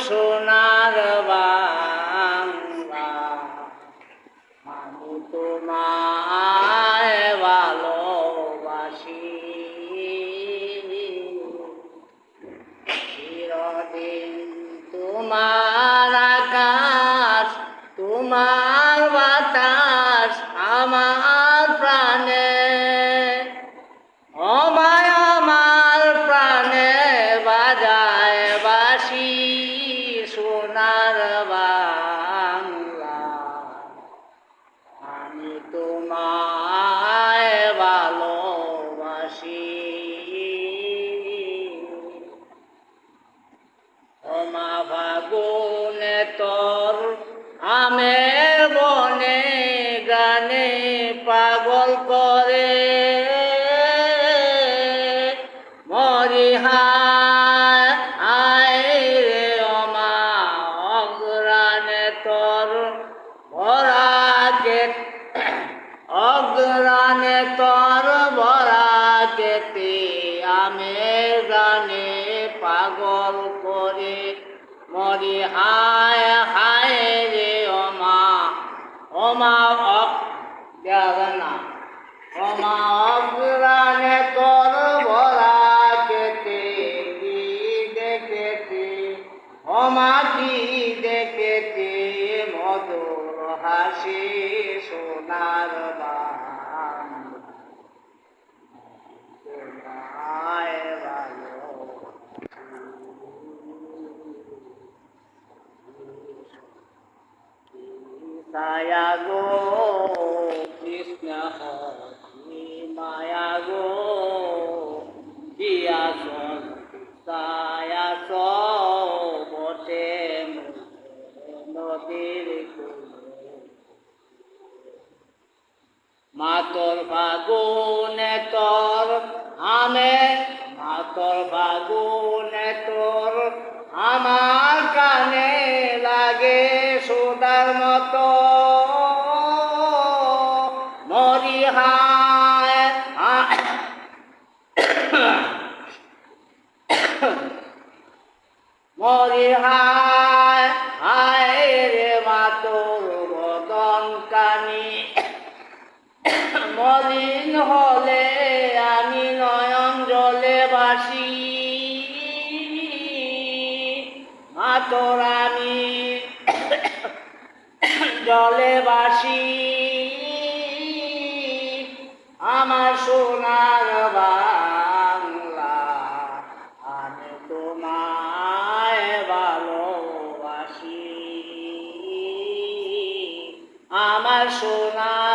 সোনার বাংলা, আমি তোমায় ভালোবাসি, চিরদিন তোমার আকাশ, তোমার বাতাস আমার প্রাণে, আমায় আমার প্রাণে বাজায় বাঁশি, সোনার বাংলা, আমি তোমায় ভালোবাসি। ওমা ফাগুনে তোর আমের বনে গানে পাগল করে, মরি হায় আয় রে ওমা অগ্রানে তোর ভরা অগ্রানে তোর ভরা কেতে আমের গানে পাগল করে, মরি হায় হায় রে ওমা, ওমা না ওমা অগ্রানে তোর ভরা কেতে কি দেখেছি, ওমা কি দেখেছি মধুর হাসি, সোনার বাংলা, তোমায় ভালোবাসি। ছায়া গো কৃষ্ণ হরি মায়া গো, দিয়াছ ছায়া বটে নদীর কূলে, মাতর ফাগুনে তোর আমে, মাতর ফাগুনে তোর আমার কানে লাগে সুদার মতো, মরি হায় মরি হায় হায় রে মাতর বদন কানি, মলিন হলে আমি নয়ন জলে বাসি, মাতর আমি জলে বাসি, আমার সোনার বাংলা, আমি তোমায় ভালোবাসি, আমার সোনার